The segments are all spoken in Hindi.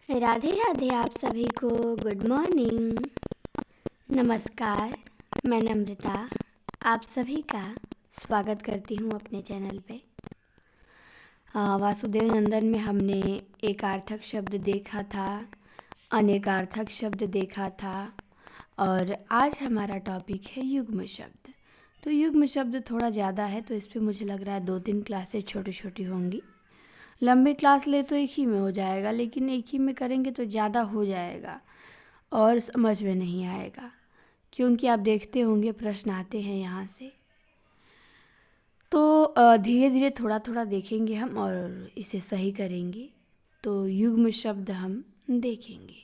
राधे राधे आप सभी को। गुड मॉर्निंग, नमस्कार। मैं नम्रता आप सभी का स्वागत करती हूँ अपने चैनल पे। वासुदेव नंदन में हमने एकार्थक शब्द देखा था, अनेकार्थक शब्द देखा था और आज हमारा टॉपिक है युग्म शब्द। तो युग्म शब्द थोड़ा ज़्यादा है तो इस पर मुझे लग रहा है 2-3 क्लासेस छोटी छोटी होंगी। लंबी क्लास ले तो एक ही में हो जाएगा, लेकिन एक ही में करेंगे तो ज़्यादा हो जाएगा और समझ में नहीं आएगा, क्योंकि आप देखते होंगे प्रश्न आते हैं यहाँ से। तो धीरे धीरे थोड़ा थोड़ा देखेंगे हम और इसे सही करेंगे। तो युग्म शब्द हम देखेंगे।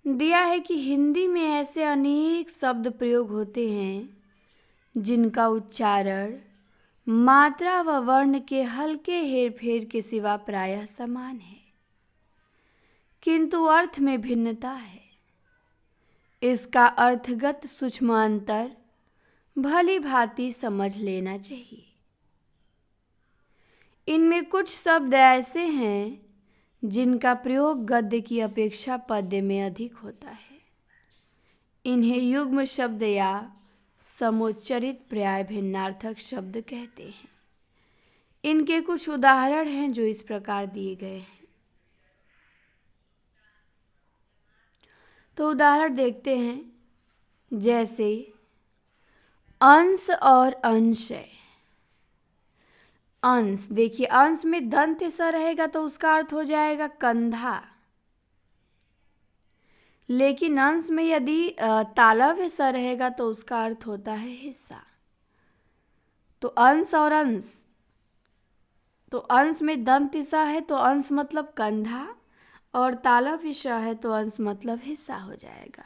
दिया है कि हिंदी में ऐसे अनेक शब्द प्रयोग होते हैं जिनका उच्चारण मात्रा व वर्ण के हल्के हेरफेर के सिवा प्रायः समान है, किंतु अर्थ में भिन्नता है। इसका अर्थगत सूक्ष्म अंतर भली भांति समझ लेना चाहिए। इनमें कुछ शब्द ऐसे हैं जिनका प्रयोग गद्य की अपेक्षा पद्य में अधिक होता है। इन्हें युग्म शब्द या समुच्चरित पर्याय भिन्नार्थक शब्द कहते हैं। इनके कुछ उदाहरण हैं जो इस प्रकार दिए गए हैं। तो उदाहरण देखते हैं, जैसे अंश और अंशय। अंश, देखिए अंश में दंत स रहेगा तो उसका अर्थ हो जाएगा कंधा, लेकिन अंश में यदि तालव्य स रहेगा तो उसका अर्थ होता है हिस्सा। तो अंश और अंश, तो अंश में दंत स है तो अंश मतलब कंधा और तालव्य स है तो अंश मतलब हिस्सा हो जाएगा।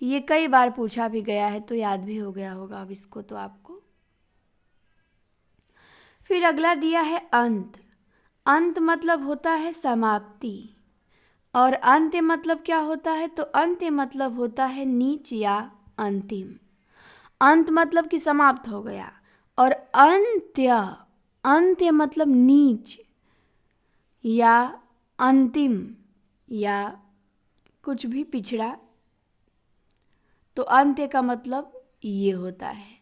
ये कई बार पूछा भी गया है तो याद भी हो गया होगा अब इसको तो आपको। फिर अगला दिया है अंत। अंत मतलब होता है समाप्ति और अंत्य मतलब क्या होता है, तो अंत्य मतलब होता है नीच या अंतिम। अंत मतलब कि समाप्त हो गया और अंत्य, अंत्य मतलब नीच या अंतिम या कुछ भी पिछड़ा। तो अंत्य का मतलब ये होता है।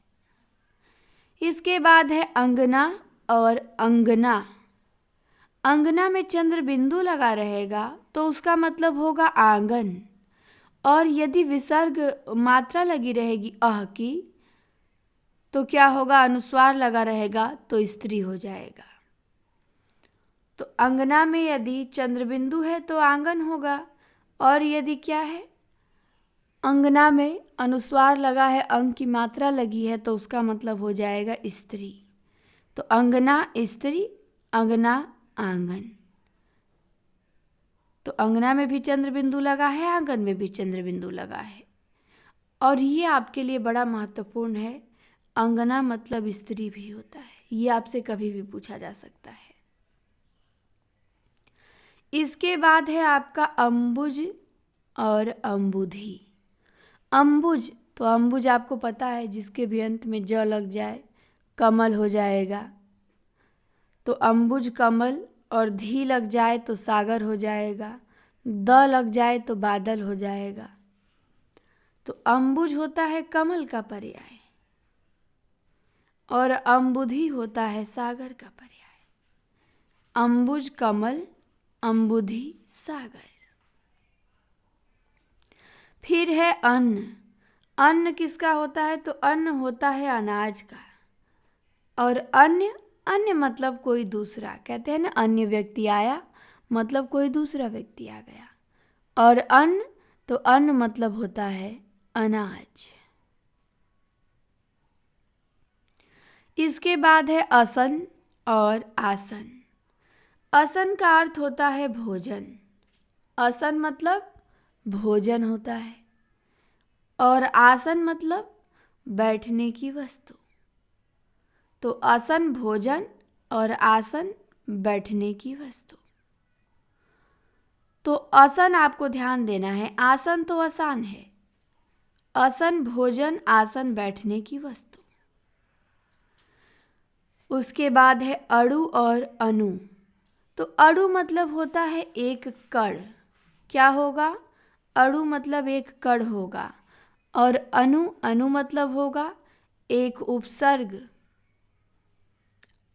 इसके बाद है अंगना और अंगना। अंगना में चंद्र बिंदु लगा रहेगा तो उसका मतलब होगा आंगन, और यदि विसर्ग मात्रा लगी रहेगी अह की तो क्या होगा, अनुस्वार लगा रहेगा तो स्त्री हो जाएगा। तो अंगना में यदि चंद्र बिंदु है तो आंगन होगा, और यदि क्या है, अंगना में अनुस्वार लगा है, अंग की मात्रा लगी है तो उसका मतलब हो जाएगा स्त्री। तो अंगना स्त्री, अंगना आंगन। तो अंगना में भी चंद्र बिंदु लगा है, आंगन में भी चंद्र बिंदु लगा है। और ये आपके लिए बड़ा महत्वपूर्ण है, अंगना मतलब स्त्री भी होता है। ये आपसे कभी भी पूछा जा सकता है। इसके बाद है आपका अंबुज और अंबुधि। अंबुज, तो अंबुज आपको पता है जिसके भी अंत में ज लग जाए कमल हो जाएगा। तो अंबुज कमल, और धी लग जाए तो सागर हो जाएगा, द लग जाए तो बादल हो जाएगा। तो अंबुज होता है कमल का पर्याय और अंबुधि होता है सागर का पर्याय। अंबुज कमल, अंबुधि सागर। फिर है अन्न। अन्न किसका होता है, तो अन्न होता है अनाज का, और अन्य, अन्य मतलब कोई दूसरा। कहते हैं ना अन्य व्यक्ति आया, मतलब कोई दूसरा व्यक्ति आ गया। और अन्न, तो अन्न मतलब होता है अनाज। इसके बाद है असन और आसन। असन का अर्थ होता है भोजन। असन मतलब भोजन होता है, और आसन मतलब बैठने की वस्तु। तो आसन भोजन और आसन बैठने की वस्तु। तो आसन आपको ध्यान देना है, आसन तो आसान है, आसन भोजन, आसन बैठने की वस्तु। उसके बाद है अणु और अनु। तो अणु मतलब होता है एक कण। क्या होगा? अणु मतलब एक कण होगा। और अणु मतलब होगा एक उपसर्ग,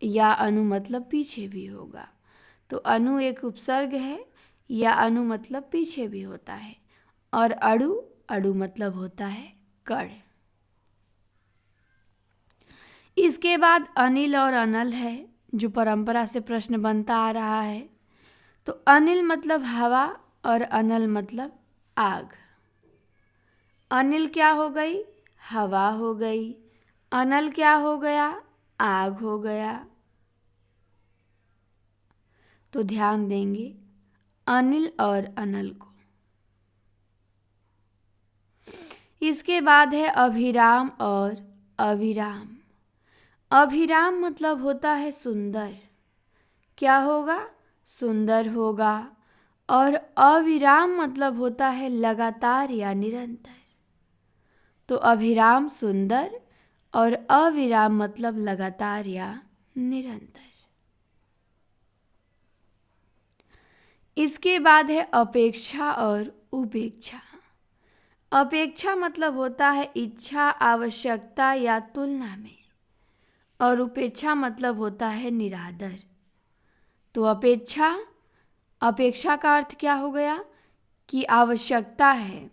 या अणु मतलब पीछे भी होगा। तो अणु एक उपसर्ग है, या अणु मतलब पीछे भी होता है। और अणु मतलब होता है कण। इसके बाद अनिल और अनल है, जो परंपरा से प्रश्न बनता आ रहा है। तो अनिल मतलब हवा और अनल मतलब आग। अनिल क्या हो गई? हवा हो गई। अनल क्या हो गया? आग हो गया। तो ध्यान देंगे अनिल और अनल को। इसके बाद है अभिराम और अविराम। अभिराम मतलब होता है सुंदर। क्या होगा? सुंदर होगा। और अविराम मतलब होता है लगातार या निरंतर। तो अभिराम सुंदर और अविराम मतलब लगातार या निरंतर। इसके बाद है अपेक्षा और उपेक्षा। अपेक्षा मतलब होता है इच्छा, आवश्यकता या तुलना में। और उपेक्षा मतलब होता है निरादर। तो अपेक्षा का अर्थ क्या हो गया? कि आवश्यकता है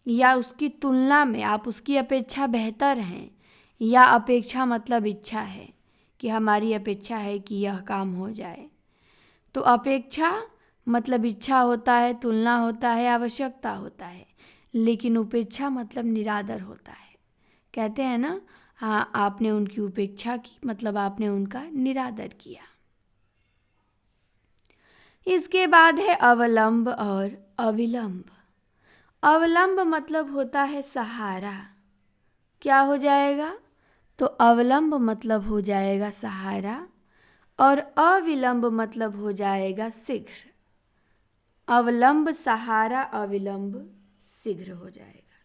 या उसकी तुलना में आप उसकी अपेक्षा बेहतर हैं। या अपेक्षा मतलब इच्छा है कि हमारी अपेक्षा है कि यह काम हो जाए। तो अपेक्षा मतलब इच्छा होता है, तुलना होता है, आवश्यकता होता है। लेकिन उपेक्षा मतलब निरादर होता है। कहते हैं ना, हाँ आपने उनकी उपेक्षा की, मतलब आपने उनका निरादर किया। इसके बाद है अवलंब और अविलंब। अवलंब मतलब होता है सहारा। क्या हो जाएगा? तो अवलंब मतलब हो जाएगा सहारा। और अविलंब मतलब हो जाएगा शीघ्र। अवलंब सहारा, अविलंब शीघ्र हो जाएगा।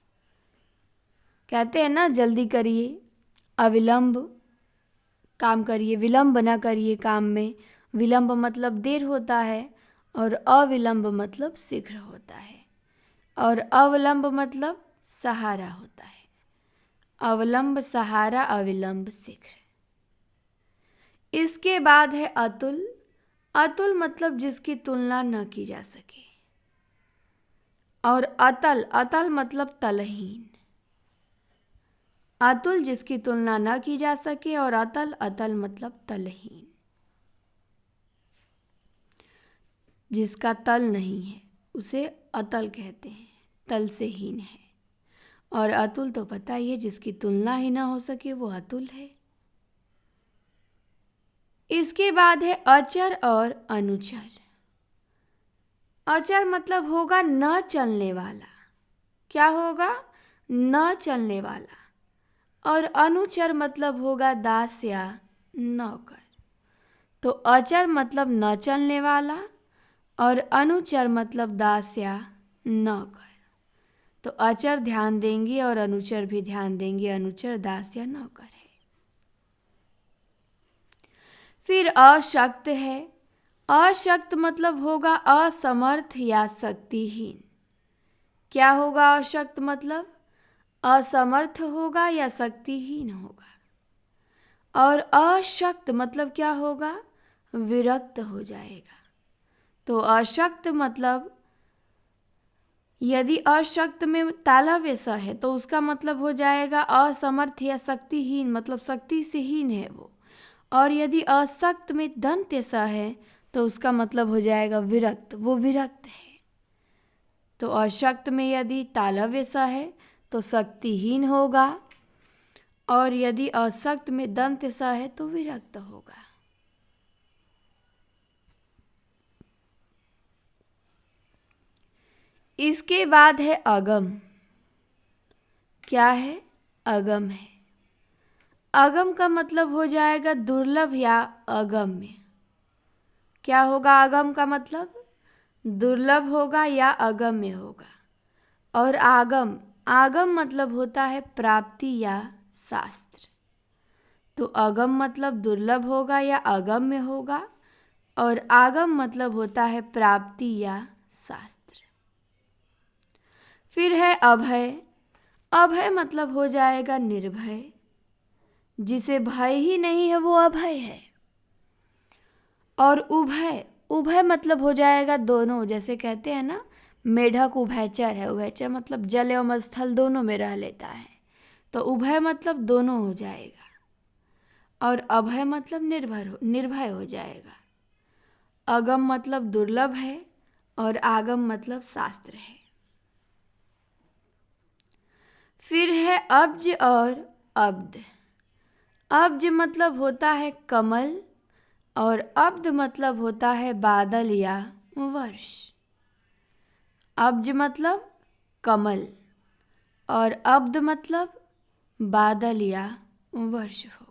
कहते हैं ना, जल्दी करिए, अविलंब काम करिए, विलंब ना करिए काम में। विलंब मतलब देर होता है और अविलंब मतलब शीघ्र होता है। और अवलंब मतलब सहारा होता है। अवलंब सहारा, अविलंब शीघ्र। इसके बाद है अतुल। अतुल मतलब जिसकी तुलना न की जा सके। और अतल मतलब तलहीन। अतुल जिसकी तुलना न की जा सके, और अतल मतलब तलहीन, जिसका तल नहीं है उसे अतल कहते हैं, तल से हीन है। और अतुल तो पता ही है, जिसकी तुलना ही ना हो सके वो अतुल है। इसके बाद है अचर और अनुचर। अचर मतलब होगा न चलने वाला। क्या होगा? न चलने वाला। और अनुचर मतलब होगा दास या नौकर। तो अचर मतलब न चलने वाला और अनुचर मतलब दास या नौकर। तो अचर ध्यान देंगे और अनुचर भी ध्यान देंगे। अनुचर दास या नौकर है। फिर अशक्त है। अशक्त मतलब होगा असमर्थ या शक्तिहीन। क्या होगा अशक्त मतलब? असमर्थ होगा या शक्तिहीन होगा। और अशक्त मतलब क्या होगा? विरक्त हो जाएगा। तो अशक्त मतलब, यदि अशक्त में तालव्य स है तो उसका मतलब हो जाएगा असमर्थ या शक्तिहीन, मतलब शक्ति से हीन है वो। और यदि अशक्त में दंत्य स है तो उसका मतलब हो जाएगा विरक्त, वो विरक्त है। तो अशक्त में यदि तालव्य स है तो शक्तिहीन होगा, और यदि अशक्त में दंत्य स है तो विरक्त होगा। इसके बाद है अगम। क्या है? अगम है। अगम का मतलब हो जाएगा दुर्लभ या अगम्य। क्या होगा अगम का मतलब? दुर्लभ होगा या अगम्य होगा। और आगम मतलब होता है प्राप्ति या शास्त्र। तो अगम मतलब दुर्लभ होगा या अगम्य होगा, और आगम मतलब होता है प्राप्ति या शास्त्र। फिर है अभय। अभय मतलब हो जाएगा निर्भय, जिसे भय ही नहीं है वो अभय है। और उभय, उभय मतलब हो जाएगा दोनों, जैसे कहते हैं ना मेढक उभयचर है, उभयचर मतलब जल एवं स्थल दोनों में रह लेता है, तो उभय मतलब दोनों हो जाएगा। और अभय मतलब निर्भय हो जाएगा। अगम मतलब दुर्लभ है और आगम मतलब शास्त्र है। फिर है अब्ज और अब्द। अब्ज मतलब होता है कमल और अब्द मतलब होता है बादल या वर्ष। अब्ज मतलब कमल और अब्द मतलब बादल या वर्ष होगा।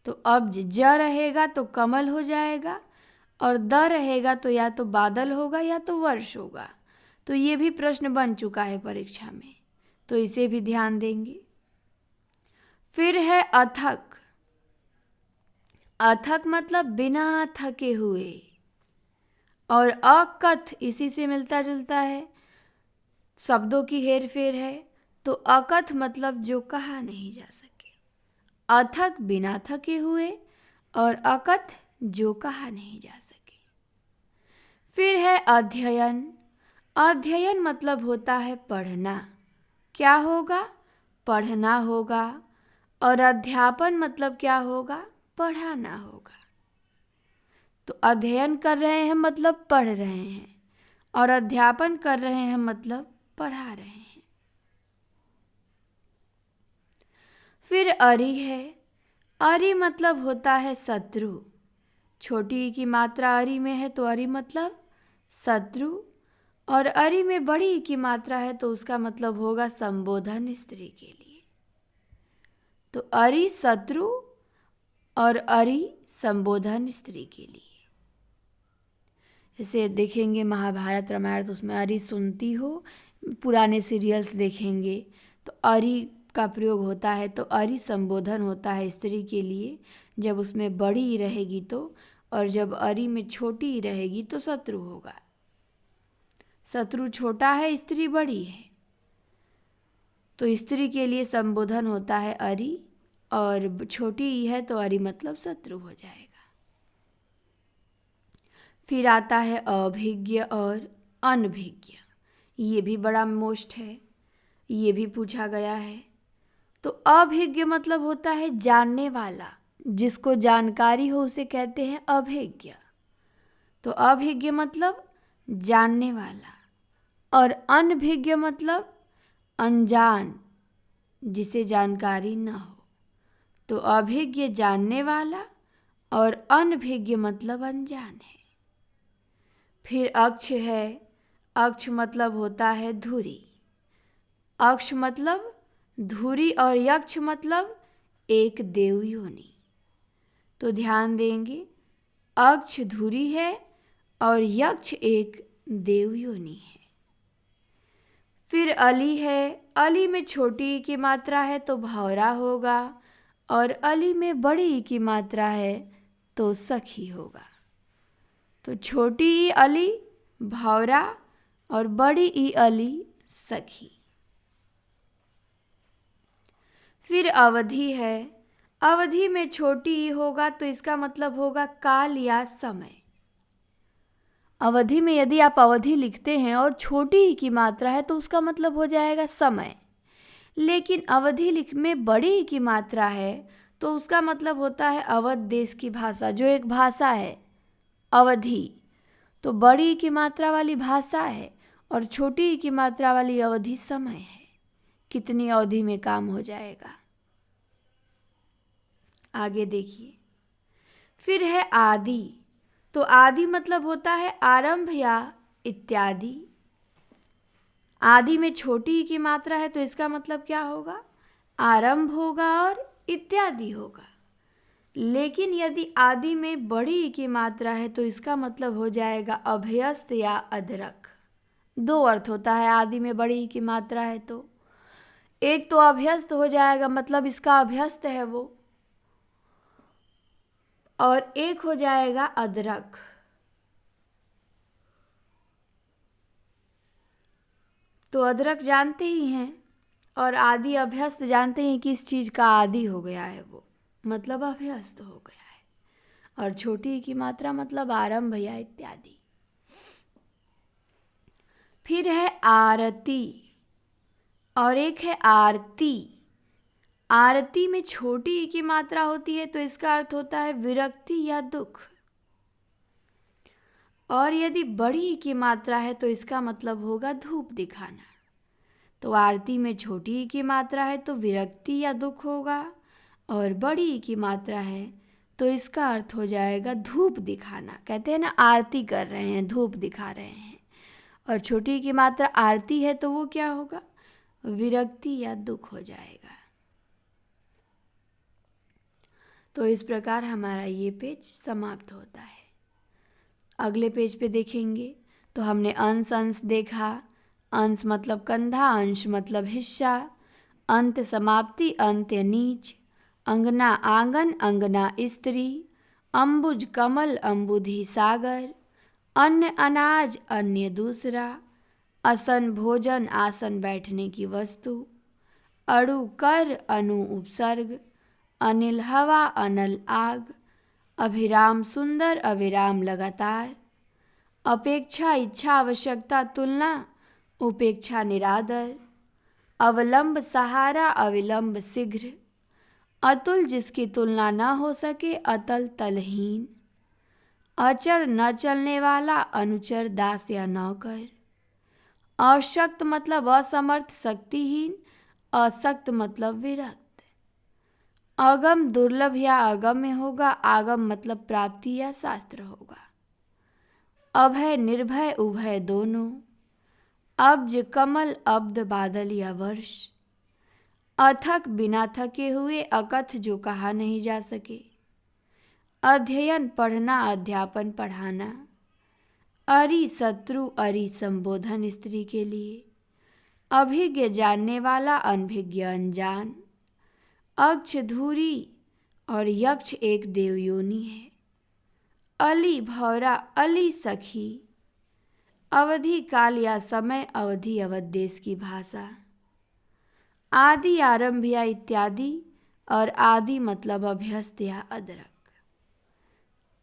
तो अब्ज ज रहेगा तो कमल हो जाएगा और द रहेगा तो या तो बादल होगा या तो वर्ष होगा। तो ये भी प्रश्न बन चुका है परीक्षा में, तो इसे भी ध्यान देंगे। फिर है अथक। अथक मतलब बिना थके हुए, और अकथ इसी से मिलता जुलता है, शब्दों की हेर फेर है। तो अकथ मतलब जो कहा नहीं जा सके। अथक बिना थके हुए और अकथ जो कहा नहीं जा सके। फिर है अध्ययन। अध्ययन मतलब होता है पढ़ना। क्या होगा? पढ़ना होगा। और अध्यापन मतलब क्या होगा? पढ़ाना होगा। तो अध्ययन कर रहे हैं मतलब पढ़ रहे हैं, और अध्यापन कर रहे हैं मतलब पढ़ा रहे हैं। फिर अरि है। अरि मतलब होता है शत्रु। छोटी की मात्रा अरि में है तो अरि मतलब शत्रु, और अरि में बड़ी की मात्रा है तो उसका मतलब होगा संबोधन स्त्री के लिए। तो अरि शत्रु और अरि संबोधन स्त्री के लिए। जैसे देखेंगे महाभारत रामायण तो उसमें अरि सुनती हो, पुराने सीरियल्स देखेंगे तो अरि का प्रयोग होता है। तो अरि संबोधन होता है स्त्री के लिए जब उसमें बड़ी रहेगी तो, और जब अरि में छोटी रहेगी तो शत्रु होगा। शत्रु छोटा है, स्त्री बड़ी है, तो स्त्री के लिए संबोधन होता है अरि, और छोटी है तो अरि मतलब शत्रु हो जाएगा। फिर आता है अभिज्ञ और अनभिज्ञ। ये भी बड़ा मोस्ट है, ये भी पूछा गया है। तो अभिज्ञ मतलब होता है जानने वाला, जिसको जानकारी हो उसे कहते हैं अभिज्ञ। तो अभिज्ञ मतलब जानने वाला, और अनभिज्ञ मतलब अनजान, जिसे जानकारी न हो। तो अभिज्ञ जानने वाला और अनभिज्ञ मतलब अनजान है। फिर अक्ष है। अक्ष मतलब होता है धुरी। अक्ष मतलब धुरी और यक्ष मतलब एक देव योनि। तो ध्यान देंगे, अक्ष धुरी है और यक्ष एक देव योनि है। फिर अली है। अली में छोटी की मात्रा है तो भौरा होगा, और अली में बड़ी की मात्रा है तो सखी होगा। तो छोटी ई अली भौरा और बड़ी ई अली सखी। फिर अवधि है। अवधि में छोटी ई होगा तो इसका मतलब होगा काल या समय। अवधि में यदि आप अवधि लिखते हैं और छोटी ई की मात्रा है तो उसका मतलब हो जाएगा समय। लेकिन अवधि लिख में बड़ी ई की मात्रा है तो उसका मतलब होता है अवध देश की भाषा, जो एक भाषा है अवधि। तो बड़ी ई की मात्रा वाली भाषा है और छोटी ई की मात्रा वाली अवधि समय है। कितनी अवधि में काम हो जाएगा, आगे देखिए। फिर है आदि। तो आदि मतलब होता है आरंभ या इत्यादि। आदि में छोटी ई की मात्रा है तो इसका मतलब क्या होगा? आरंभ होगा और इत्यादि होगा। लेकिन यदि आदि में बड़ी ई की मात्रा है तो इसका मतलब हो जाएगा अभ्यस्त या अधरक। दो अर्थ होता है आदि में बड़ी ई की मात्रा है तो, एक तो अभ्यस्त हो जाएगा मतलब इसका अभ्यस्त है वो, और एक हो जाएगा अदरक। तो अदरक जानते ही हैं, और आदि अभ्यस्त जानते हैं कि इस चीज़ का आदि हो गया है, वो मतलब अभ्यस्त हो गया है। और छोटी की मात्रा मतलब आरंभ या इत्यादि। फिर है आरती और एक है आरती। आरती में छोटी ई की मात्रा होती है तो इसका अर्थ होता है विरक्ति या दुख, और यदि बड़ी ई की मात्रा है तो इसका मतलब होगा धूप दिखाना। तो आरती में छोटी ई की मात्रा है तो विरक्ति या दुख होगा, और बड़ी ई की मात्रा है तो इसका अर्थ हो जाएगा धूप दिखाना। कहते हैं ना आरती कर रहे हैं, धूप दिखा रहे हैं। और छोटी ई की मात्रा आरती है तो वो क्या होगा, विरक्ति या दुख हो जाएगा। तो इस प्रकार हमारा ये पेज समाप्त होता है। अगले पेज पे देखेंगे तो हमने अंश अंश देखा। अंश मतलब कंधा, अंश मतलब हिस्सा, अंत समाप्ति, अंत्य नीच, अंगना आंगन, अंगना स्त्री, अंबुज कमल, अंबुधि सागर, अन्न अनाज, अन्य दूसरा, असन भोजन, आसन बैठने की वस्तु, अड़ु कर, अनु उपसर्ग, अनिल हवा, अनल आग, अभिराम सुंदर, अविराम लगातार, अपेक्षा इच्छा आवश्यकता तुलना, उपेक्षा निरादर, अवलंब सहारा, अविलंब शीघ्र, अतुल जिसकी तुलना न हो सके, अतल तलहीन, अचर न चलने वाला, अनुचर दास या नौकर, अशक्त मतलब असमर्थ शक्तिहीन, असक्त मतलब विरक्त, अगम दुर्लभ या अगम्य होगा, आगम मतलब प्राप्ति या शास्त्र होगा, अभय निर्भय उभय दोनों, अब्ज कमल अब्द बादल या वर्ष, अथक बिना थके हुए, अकथ जो कहा नहीं जा सके, अध्ययन पढ़ना, अध्यापन पढ़ाना, अरि शत्रु, अरि संबोधन स्त्री के लिए, अभिज्ञ जानने वाला, अनभिज्ञ अनजान, अक्ष धूरी और यक्ष एक देवयोनि है, अली भौरा, अली सखी, अवधि काल या समय, अवधि अवध देश की भाषा, आदि आरंभ या इत्यादि, और आदि मतलब अभ्यस्त या अदरक,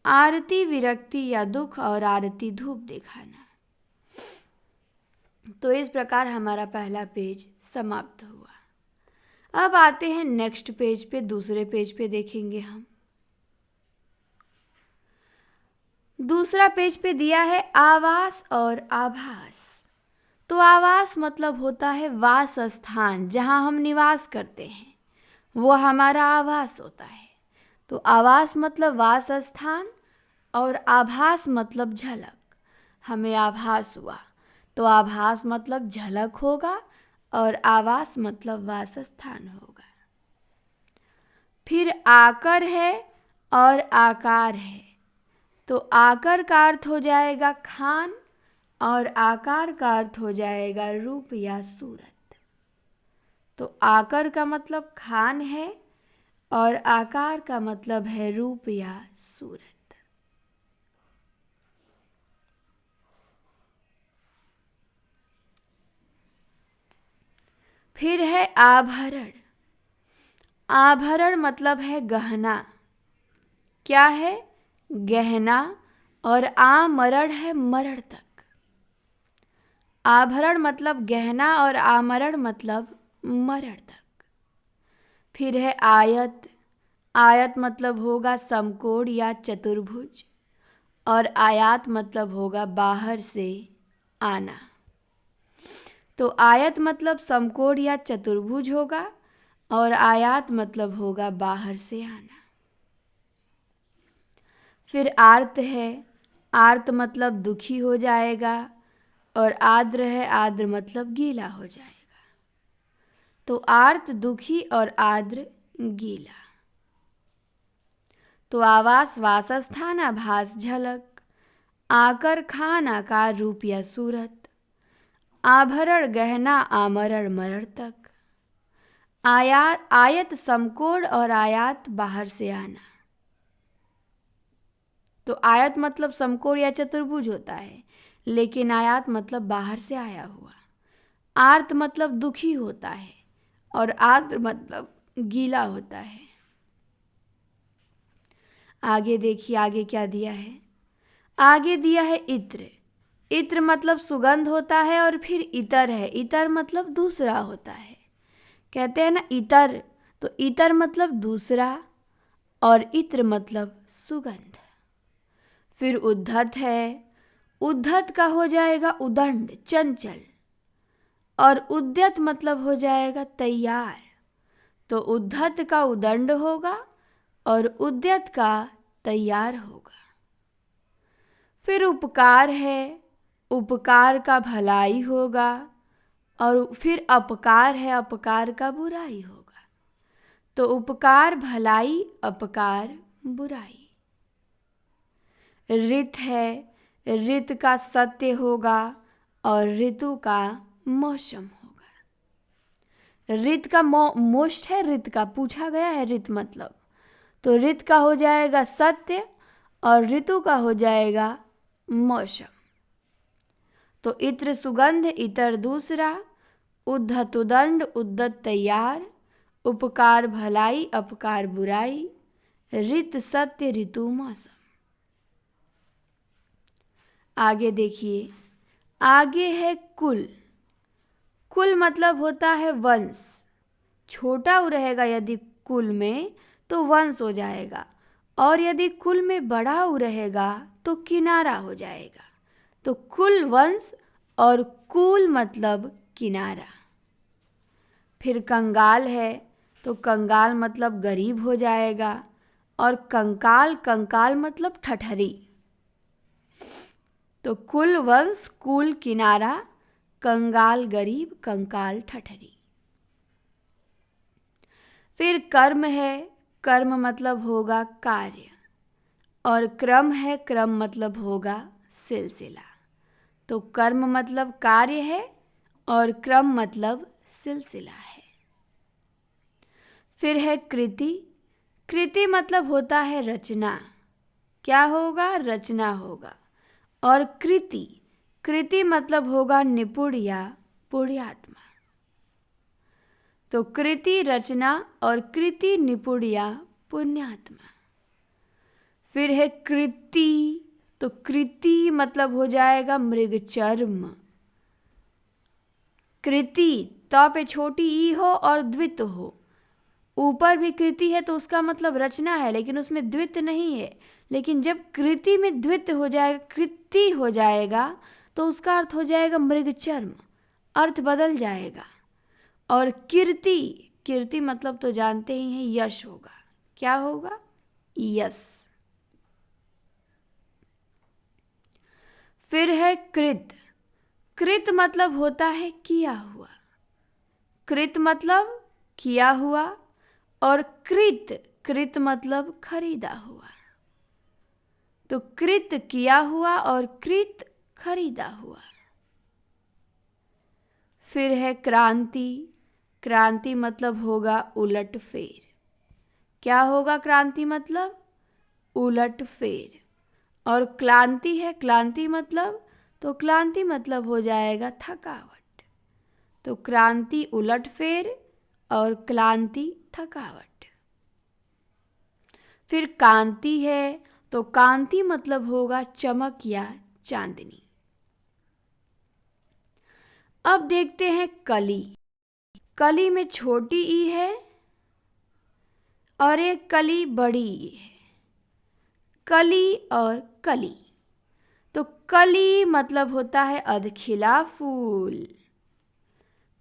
आरती विरक्ति या दुख, और आरती धूप दिखाना। तो इस प्रकार हमारा पहला पेज समाप्त हुआ। अब आते हैं नेक्स्ट पेज पे, दूसरे पेज पे देखेंगे हम। दूसरा पेज पे दिया है आवास और आभास। तो आवास मतलब होता है वास स्थान, जहाँ हम निवास करते हैं, वो हमारा आवास होता है। तो आवास मतलब वास स्थान, और आभास मतलब झलक। हमें आभास हुआ तो आभास मतलब झलक होगा, और आवास मतलब वास स्थान होगा। फिर आकर है और आकार है। तो आकर का अर्थ हो जाएगा खान, और आकार का अर्थ हो जाएगा रूप या सूरत। तो आकर का मतलब खान है, और आकार का मतलब है रूप या सूरत। फिर है आभरण। आभरण मतलब है गहना। क्या है? गहना। और आमरण है मरण तक। आभरण मतलब गहना, और आमरण मतलब मरण तक। फिर है आयत। आयत मतलब होगा समकोण या चतुर्भुज, और आयात मतलब होगा बाहर से आना। तो आयत मतलब समकोण या चतुर्भुज होगा, और आयात मतलब होगा बाहर से आना। फिर आर्त है। आर्त मतलब दुखी हो जाएगा, और आर्द्र है। आर्द्र मतलब गीला हो जाएगा। तो आर्त दुखी और आर्द्र गीला। तो आवास वासस्थान, आभास झलक, आकर खान आकार रूप या सूरत, आभरण गहना, आमरण मरण तक, आयत समकोण, और आयात बाहर से आना। तो आयत मतलब समकोण या चतुर्भुज होता है, लेकिन आयात मतलब बाहर से आया हुआ। आर्त मतलब दुखी होता है और आर्द्र मतलब गीला होता है। आगे देखिए आगे क्या दिया है। आगे दिया है इत्र। इत्र मतलब सुगंध होता है और फिर इतर है। इतर मतलब दूसरा होता है। कहते हैं ना इतर, तो इतर मतलब दूसरा और इत्र मतलब सुगंध। फिर उद्धत है। उद्धत का हो जाएगा उदंड, चंचल, और उद्यत मतलब हो जाएगा तैयार। तो उद्धत का उदंड होगा और उद्यत का तैयार होगा। फिर उपकार है। उपकार का भलाई होगा और फिर अपकार है, अपकार का बुराई होगा। तो उपकार भलाई, अपकार बुराई। ऋत है। ऋत का सत्य होगा और ऋतु का मौसम होगा। ऋत का मोस्ट है, ऋत का पूछा गया है ऋत मतलब, तो ऋत का हो जाएगा सत्य और ऋतु का हो जाएगा मौसम। तो इत्र सुगंध, इतर दूसरा, उद्धत उदंड, उद्दत तैयार, उपकार भलाई, अपकार बुराई, ऋत सत्य, ऋतु मौसम। आगे देखिए, आगे है कुल। कुल मतलब होता है वंश। छोटा रहेगा यदि कुल में तो वंश हो जाएगा, और यदि कुल में बड़ा रहेगा तो किनारा हो जाएगा। तो कुल वंश और कुल मतलब किनारा। फिर कंगाल है, तो कंगाल मतलब गरीब हो जाएगा, और कंकाल, कंकाल मतलब ठठरी। तो कुल वंश, कुल किनारा, कंगाल गरीब, कंकाल ठठरी। फिर कर्म है। कर्म मतलब होगा कार्य, और क्रम है। क्रम मतलब होगा सिलसिला। तो कर्म मतलब कार्य है और क्रम मतलब सिलसिला है। फिर है कृति। कृति मतलब होता है रचना। क्या होगा? रचना होगा। और कृति, कृति मतलब होगा निपुण या पुण्यात्मा। तो कृति रचना और कृति निपुण या पुण्यात्मा। फिर है कृति, तो कृति मतलब हो जाएगा मृगचर्म। कृति त पे छोटी ई हो और द्वित हो। ऊपर भी कृति है तो उसका मतलब रचना है, लेकिन उसमें द्वित नहीं है। लेकिन जब कृति में द्वित हो जाएगा, कृति हो जाएगा, तो उसका अर्थ हो जाएगा मृगचर्म, अर्थ बदल जाएगा। और कीर्ति, कीर्ति मतलब तो जानते ही हैं यश होगा। क्या होगा? यश। फिर है कृत। कृत मतलब होता है किया हुआ। कृत मतलब किया हुआ, और कृत, कृत मतलब खरीदा हुआ। तो कृत किया हुआ और कृत खरीदा हुआ। फिर है क्रांति। क्रांति मतलब होगा उलट फेर। क्या होगा क्रांति मतलब? उलट फेर। और क्लांति है। क्लांति मतलब, तो क्लांति मतलब हो जाएगा थकावट। तो क्रांति उलट फेर और क्लांति थकावट। फिर कांति है, तो कांति मतलब होगा चमक या चांदनी। अब देखते हैं कली। कली में छोटी ई है और एक कली बड़ी ई है। कली और कली, तो कली मतलब होता है अधखिला फूल।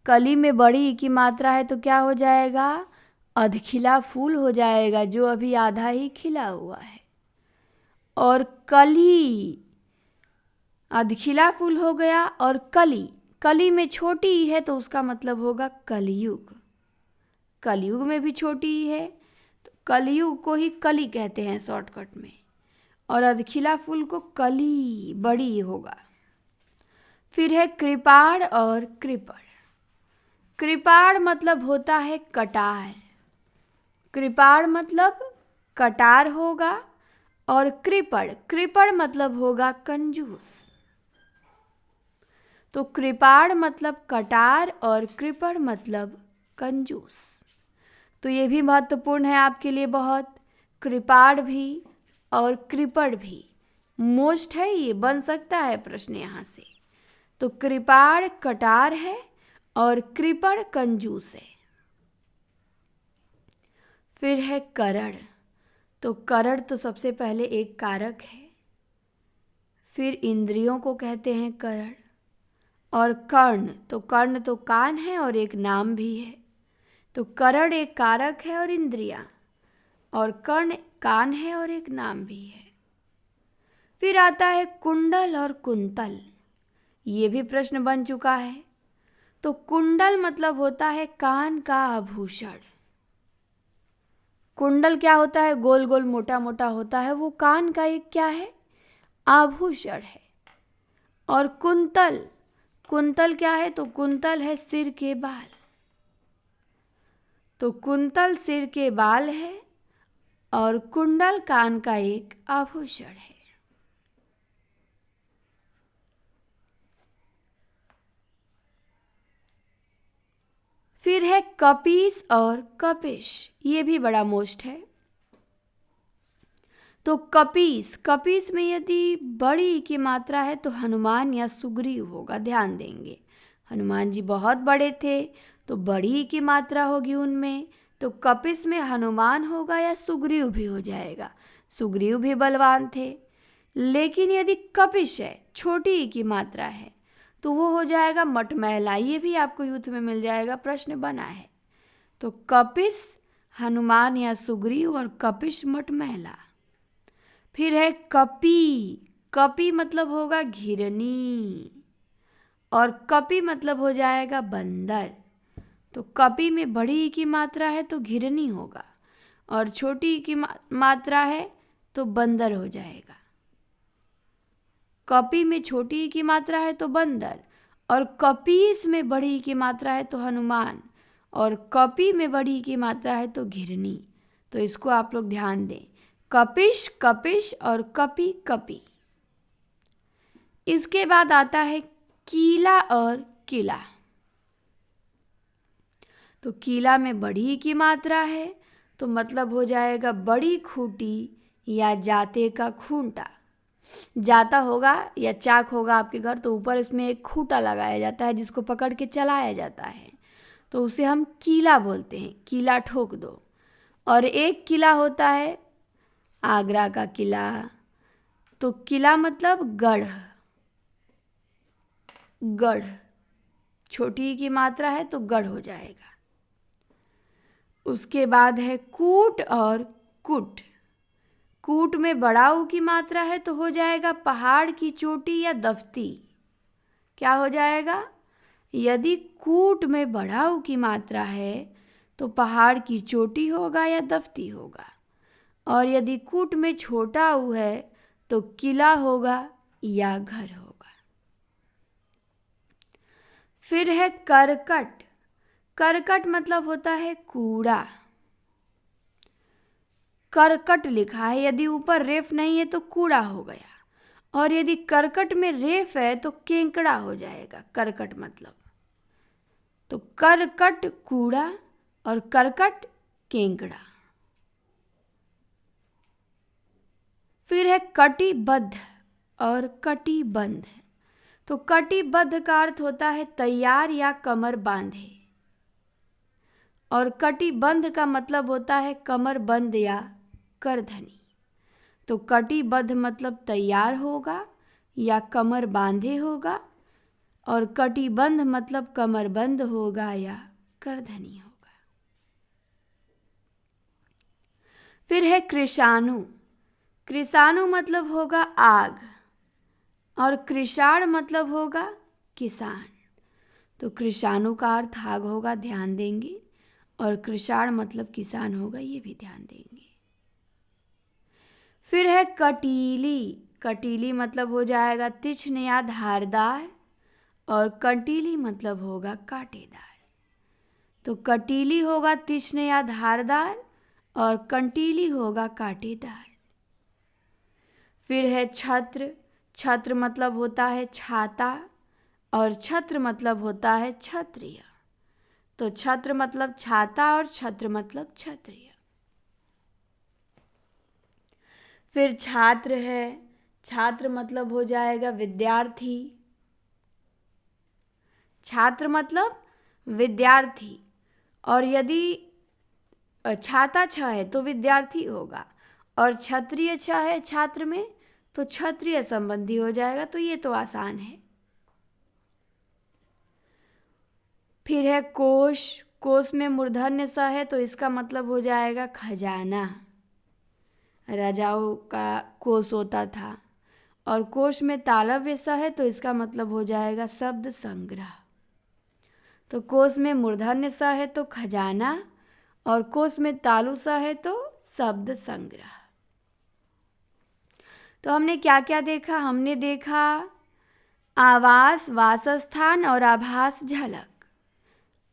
कली में बड़ी ई की मात्रा है तो क्या हो जाएगा? अधखिला फूल हो जाएगा, जो अभी आधा ही खिला हुआ है। और कली, अधखिला फूल हो गया, और कली, कली में छोटी ई है तो उसका मतलब होगा कलयुग। कलयुग में भी छोटी ई है तो कलयुग को ही कली कहते हैं शॉर्टकट में, और अधखिला फूल को कली, बड़ी होगा। फिर है कृपाण और कृपण। कृपाण मतलब होता है कटार। कृपाण मतलब कटार होगा, और कृपण, कृपण मतलब होगा कंजूस। तो कृपाण मतलब कटार और कृपण मतलब कंजूस। तो ये भी महत्वपूर्ण है आपके लिए बहुत। कृपाण भी और कृपण भी मोस्ट है, ये बन सकता है प्रश्न यहाँ से। तो कृपाण कटार है और कृपण कंजूस है। फिर है करण। तो करण तो सबसे पहले एक कारक है, फिर इंद्रियों को कहते हैं करण। और कर्ण तो कान है और एक नाम भी है। तो करण एक कारक है और इंद्रियां, और कर्ण कान है और एक नाम भी है। फिर आता है कुंडल और कुंतल, ये भी प्रश्न बन चुका है। तो कुंडल मतलब होता है कान का आभूषण। कुंडल क्या होता है? गोल गोल मोटा मोटा होता है, वो कान का एक क्या है? आभूषण है। और कुंतल, कुंतल क्या है? तो कुंतल है सिर के बाल। तो कुंतल सिर के बाल है और कुंडल कान का एक आभूषण है। फिर है कपीस और कपिश, ये भी बड़ा मोस्ट है। तो कपीस, कपीस में यदि बड़ी की मात्रा है तो हनुमान या सुग्रीव होगा, ध्यान देंगे। हनुमान जी बहुत बड़े थे तो बड़ी की मात्रा होगी उनमें, तो कपिस में हनुमान होगा या सुग्रीव भी हो जाएगा। सुग्रीव भी बलवान थे। लेकिन यदि कपिश है, छोटी की मात्रा है, तो वो हो जाएगा मटमैला। ये भी आपको यूथ में मिल जाएगा, प्रश्न बना है। तो कपिस हनुमान या सुग्रीव और कपिश मटमैला। फिर है कपी, कपी मतलब होगा घिरनी और कपी मतलब हो जाएगा बंदर। तो कपी में बड़ी की मात्रा है तो घिरनी होगा और छोटी की मात्रा है तो बंदर हो जाएगा। कपी में छोटी की मात्रा है तो बंदर, और कपीस में बड़ी की मात्रा है तो हनुमान, और कपी में बड़ी की मात्रा है तो घिरनी। तो इसको आप लोग ध्यान दें, कपिश, कपिश और कपी, कपी। इसके बाद आता है कीला और किला। तो कीला में बड़ी की मात्रा है तो मतलब हो जाएगा बड़ी खूंटी या जाते का खूंटा। जाता होगा या चाक होगा आपके घर, तो ऊपर इसमें एक खूंटा लगाया जाता है जिसको पकड़ के चलाया जाता है, तो उसे हम कीला बोलते हैं, कीला ठोक दो। और एक किला होता है आगरा का किला। तो किला मतलब गढ़, गढ़ छोटी की मात्रा है तो गढ़ हो जाएगा। उसके बाद है कूट और कुट। कूट में बड़ा ऊ की मात्रा है तो हो जाएगा पहाड़ की चोटी या दफ्ती। क्या हो जाएगा? यदि कूट में बड़ा ऊ की मात्रा है तो पहाड़ की चोटी होगा या दफ्ती होगा, और यदि कूट में छोटा ऊ है तो किला होगा या घर होगा। फिर है करकट। करकट मतलब होता है कूड़ा। करकट लिखा है, यदि ऊपर रेफ नहीं है तो कूड़ा हो गया, और यदि करकट में रेफ है तो केंकड़ा हो जाएगा करकट मतलब। तो करकट कूड़ा और करकट केंकड़ा। फिर है कटिबद्ध और कटिबंध। तो कटिबद्ध का अर्थ होता है तैयार या कमर बांधे, और कटिबंध का मतलब होता है कमर बंद या करधनी। तो कटिबद्ध मतलब तैयार होगा या कमर बांधे होगा, और कटिबंध मतलब कमर बंद होगा या करधनी होगा। फिर है कृषाणु। कृषाणु मतलब होगा आग, और कृषाण मतलब होगा किसान। तो कृषाणु का अर्थ आग होगा, ध्यान देंगे, और कृषाण मतलब किसान होगा, ये भी ध्यान देंगे। फिर है कटीली। कटीली मतलब हो जाएगा तीक्ष्ण या धारदार, और कंटीली मतलब होगा कांटेदार। तो कटीली होगा तीक्ष्ण या धारदार और कंटीली होगा कांटेदार। फिर है छत्र। छत्र मतलब होता है छाता और छत्र मतलब होता है क्षत्रिय। तो छत्र मतलब छाता और छत्र मतलब क्षत्रिय। फिर छात्र है। छात्र मतलब हो जाएगा विद्यार्थी। छात्र मतलब विद्यार्थी, और यदि छाता छ है तो विद्यार्थी होगा, और क्षत्रिय छ है छात्र में तो क्षत्रिय संबंधी हो जाएगा। तो ये तो आसान है। फिर है कोश। कोश में मूर्धन्य स है तो इसका मतलब हो जाएगा खजाना। राजाओं का कोश होता था। और कोश में तालव्य स है तो इसका मतलब हो जाएगा शब्द संग्रह। तो कोश में मूर्धन्य स है तो खजाना, और कोश में तालु स है तो शब्द संग्रह। तो हमने क्या क्या देखा? हमने देखा आवास, वासस्थान और आभास, झलक।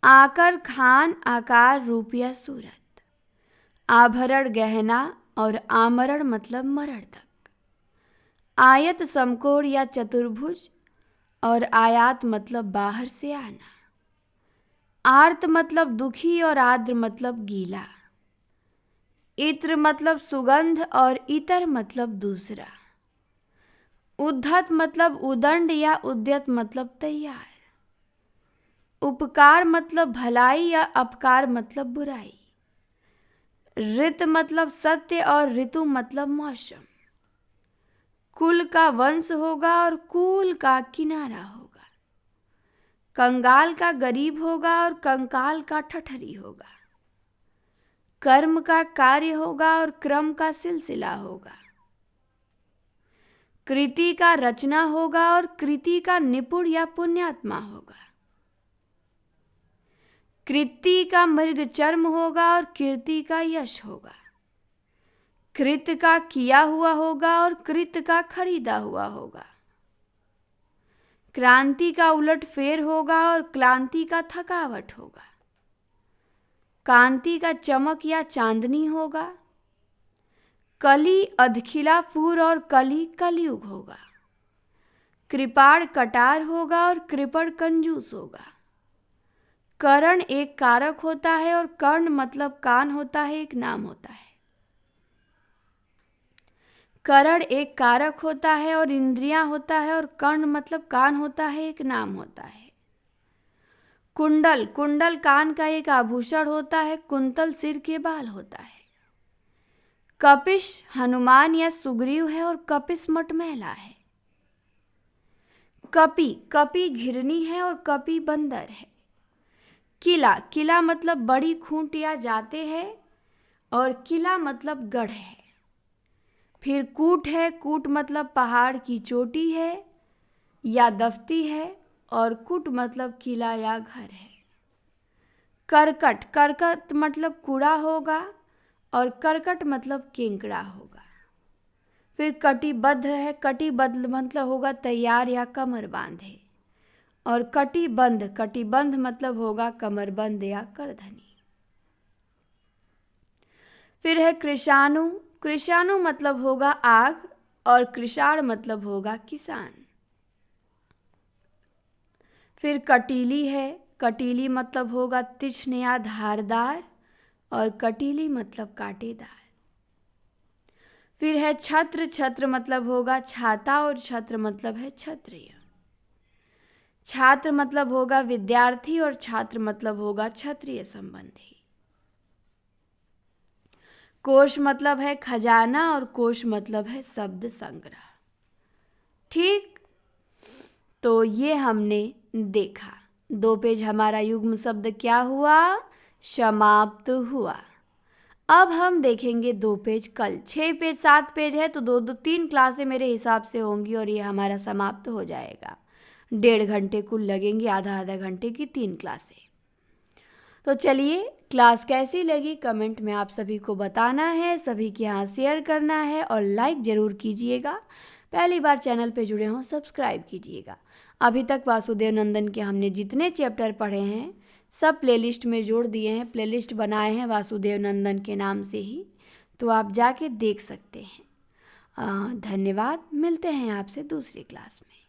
आकर, खान, आकार, रूप या सूरत। आभरण, गहना, और आमरण मतलब मरण तक। आयत, समकोण या चतुर्भुज, और आयात मतलब बाहर से आना। आर्त मतलब दुखी और आर्द्र मतलब गीला। इत्र मतलब सुगंध और इतर मतलब दूसरा। उद्धत मतलब उदंड या उद्यत मतलब तैयार। उपकार मतलब भलाई या अपकार मतलब बुराई। ऋत मतलब सत्य और ऋतु मतलब मौसम। कुल का वंश होगा और कुल का किनारा होगा। कंगाल का गरीब होगा और कंकाल का ठठरी होगा। कर्म का कार्य होगा और क्रम का सिलसिला होगा। कृति का रचना होगा और कृति का निपुण या पुण्यात्मा होगा। कृति का मृग चर्म होगा और कीर्ति का यश होगा। कृत का किया हुआ होगा और कृत का खरीदा हुआ होगा। क्रांति का उलट फेर होगा और क्लांति का थकावट होगा। कांति का चमक या चांदनी होगा। कली अधखिला फूर और कली कलयुग होगा। कृपाण कटार होगा और कृपण कंजूस होगा। करण एक कारक होता है और कर्ण मतलब कान होता है, एक नाम होता है। करण एक कारक होता है और इंद्रियां होता है, और कर्ण मतलब कान होता है, एक नाम होता है। कुंडल, कुंडल कान का एक आभूषण होता है। कुंतल सिर के बाल होता है। कपिश हनुमान या सुग्रीव है और कपिस मटमैला है। कपि, कपि घिरनी है और कपि बंदर है। किला, किला मतलब बड़ी खूंट या जाते है, और किला मतलब गढ़ है। फिर कूट है। कूट मतलब पहाड़ की चोटी है या दफ्ती है, और कुट मतलब किला या घर है। करकट, करकट मतलब कूड़ा होगा, और करकट मतलब केंकड़ा होगा। फिर कटिबद्ध है। कटिबद्ध मतलब होगा तैयार या कमर बांधे, और कटिबंध, कटिबंध मतलब होगा कमरबंद या करधनी। फिर है कृषाणु। कृषाणु मतलब होगा आग, और कृषाण मतलब होगा किसान। फिर कटीली है। कटीली मतलब होगा तीक्ष्ण या धारदार, और कटीली मतलब कांटेदार। फिर है छत्र। छत्र मतलब होगा छाता, और छत्र मतलब है क्षत्रिय। छात्र मतलब होगा विद्यार्थी, और छात्र मतलब होगा क्षत्रिय संबंधी। कोश मतलब है खजाना, और कोश मतलब है शब्द संग्रह। ठीक, तो ये हमने देखा। 2 पेज हमारा युग्म शब्द क्या हुआ? समाप्त हुआ। अब हम देखेंगे 2 पेज कल। 6 पेज 7 पेज है तो 2-3 क्लासें मेरे हिसाब से होंगी, और ये हमारा समाप्त हो जाएगा। 1.5 घंटे कुल लगेंगे, आधा घंटे की 3 क्लासें। तो चलिए, क्लास कैसी लगी कमेंट में आप सभी को बताना है, सभी के यहाँ शेयर करना है, और लाइक ज़रूर कीजिएगा। पहली बार चैनल पे जुड़े हों सब्सक्राइब कीजिएगा। अभी तक वासुदेव नंदन के हमने जितने चैप्टर पढ़े हैं सब प्लेलिस्ट में जोड़ दिए हैं, प्लेलिस्ट बनाए हैं वासुदेव नंदन के नाम से ही, तो आप जाके देख सकते हैं। धन्यवाद। मिलते हैं आपसे दूसरी क्लास में।